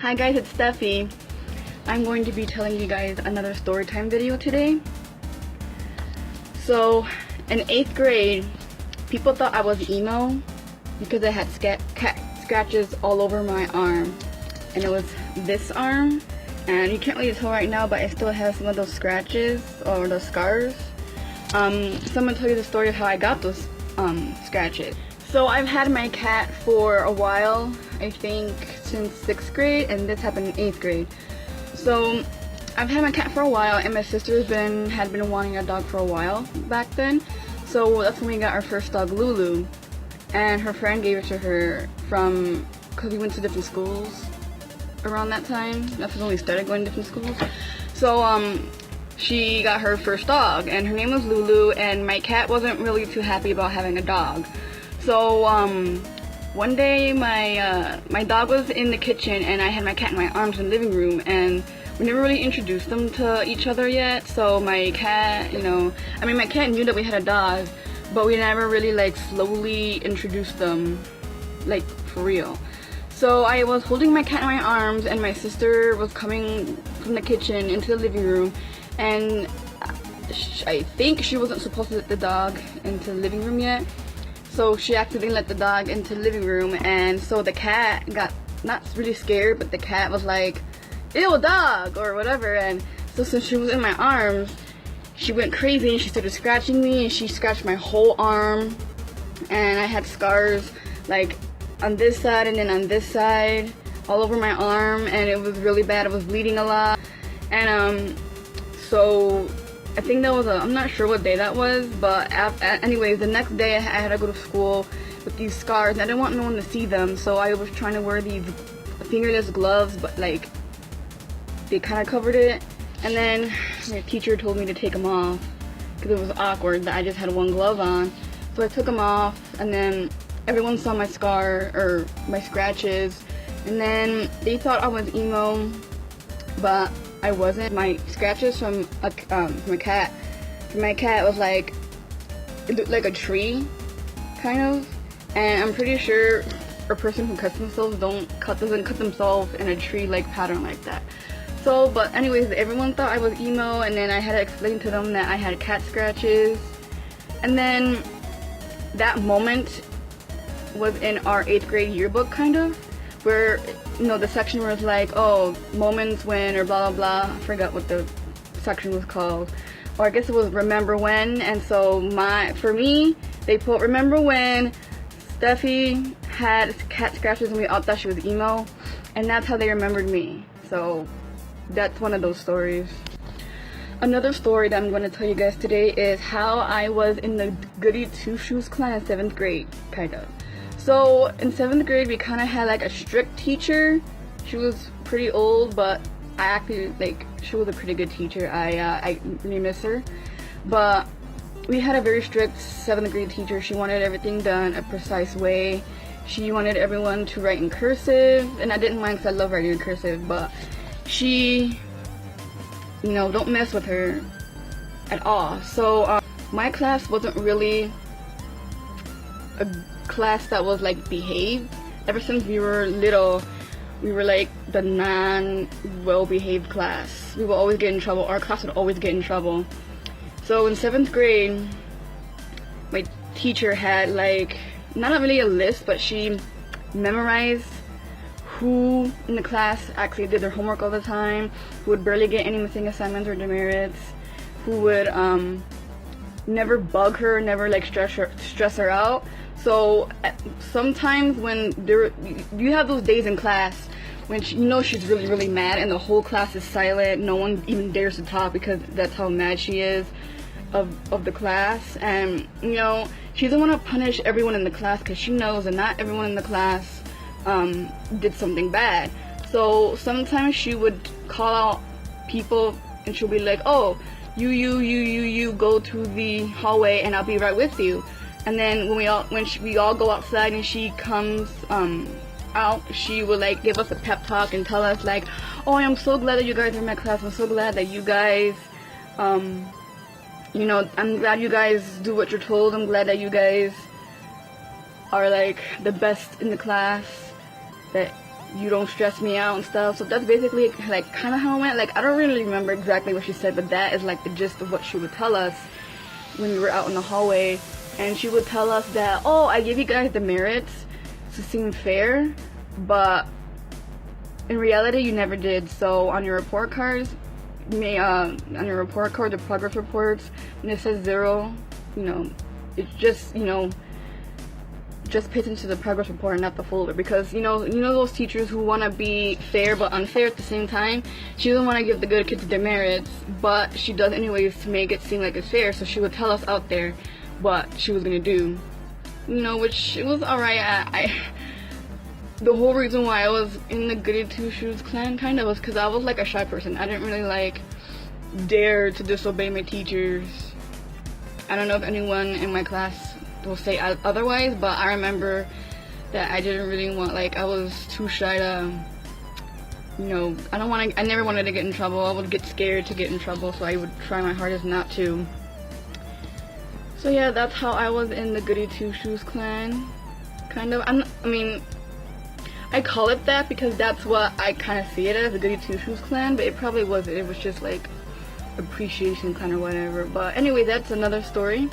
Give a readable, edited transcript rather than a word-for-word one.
Hi guys, it's Stephy. I'm going to be telling you guys another story time video today. So, in 8th grade, people thought I was emo because I had cat scratches all over my arm. And it was this arm. And you can't really tell right now, but I still have some of those scratches or those scars. So I'm going to tell you the story of how I got those scratches. So I've had my cat for a while, I think since 6th grade, and this happened in 8th grade. So I've had my cat for a while, and my sister had been wanting a dog for a while back then. So that's when we got our first dog, Lulu. And her friend gave it to her because we went to different schools around that time. That's when we started going to different schools. So she got her first dog, and her name was Lulu, and my cat wasn't really too happy about having a dog. So one day my dog was in the kitchen, and I had my cat in my arms in the living room, and we never really introduced them to each other yet. So my cat, my cat knew that we had a dog, but we never really slowly introduced them for real. So I was holding my cat in my arms, and my sister was coming from the kitchen into the living room, and I think she wasn't supposed to let the dog into the living room yet. So she accidentally let the dog into the living room, and so the cat got not really scared, but the cat was like, "Ew, dog," or whatever. And so since she was in my arms, she went crazy and she started scratching me, and she scratched my whole arm, and I had scars on this side and then on this side all over my arm, and it was really bad. It was bleeding a lot. And so I think that was I'm not sure what day that was, but anyways, the next day I had to go to school with these scars, and I didn't want no one to see them, so I was trying to wear these fingerless gloves, but they kind of covered it. And then my teacher told me to take them off because it was awkward that I just had one glove on. So I took them off, and then everyone saw my scar or my scratches, and then they thought I was emo, but I wasn't. My scratches from my cat was it looked like a tree, kind of. And I'm pretty sure a person who cuts themselves doesn't cut themselves in a tree-like pattern like that. So, but anyways, everyone thought I was emo, and then I had to explain to them that I had cat scratches. And then that moment was in our 8th grade yearbook, kind of, where the section was oh, moments when, or blah blah blah. I forgot what the section was called, or I guess it was remember when. And so for me, they put remember when Steffi had cat scratches and we all thought she was emo, and that's how they remembered me. So that's one of those stories. Another story that I'm going to tell you guys today is how I was in the Goodie 2 Shoes class in 7th grade, kind of. So in 7th grade, we kind of had a strict teacher. She was pretty old, but I actually she was a pretty good teacher. I really miss her. But we had a very strict 7th grade teacher. She wanted everything done a precise way. She wanted everyone to write in cursive, and I didn't mind because I love writing in cursive, but she, don't mess with her at all. So my class wasn't really a class that was behaved. Ever since we were little, we were the non-well-behaved class. We would always get in trouble. Our class would always get in trouble. So in 7th grade, my teacher had not really a list, but she memorized who in the class actually did their homework all the time, who would barely get any missing assignments or demerits, who would never bug her, never stress her out. So sometimes when you have those days in class when she's really, really mad, and the whole class is silent, no one even dares to talk because that's how mad she is of the class. And she doesn't want to punish everyone in the class because she knows that not everyone in the class did something bad. So sometimes she would call out people, and she'll be like, "Oh, you go to the hallway, and I'll be right with you." And then when we all go outside and she comes out, she would give us a pep talk and tell us "Oh, I'm so glad that you guys are in my class. I'm so glad that you guys I'm glad you guys do what you're told. I'm glad that you guys are the best in the class. That you don't stress me out and stuff. So that's basically like kind of how it went. Like I don't really remember exactly what she said, but that is like the gist of what she would tell us when we were out in the hallway. And she would tell us that, oh, I give you guys the merits to seem fair, but in reality you never did. So on your report cards, on your report card, the progress reports, when it says 0, you know, it just, you know, just put into the progress report and not the folder, because you know those teachers who want to be fair but unfair at the same time. She doesn't want to give the good kids demerits, but she does anyways to make it seem like it's fair. So she would tell us out there what she was gonna do, you know, which it was alright. The whole reason why I was in the Goody Two Shoes clan kind of was because I was like a shy person. I didn't really like dare to disobey my teachers. I don't know if anyone in my class will say otherwise, but I remember that I didn't really want, like, I was too shy to, you know, I never wanted to get in trouble. I would get scared to get in trouble, so I would try my hardest not to. So yeah, that's how I was in the Goody Two Shoes clan, kind of. I mean, I call it that because that's what I kind of see it as, the Goody Two Shoes clan, but it probably wasn't. It was just like appreciation clan or whatever. But anyway, that's another story.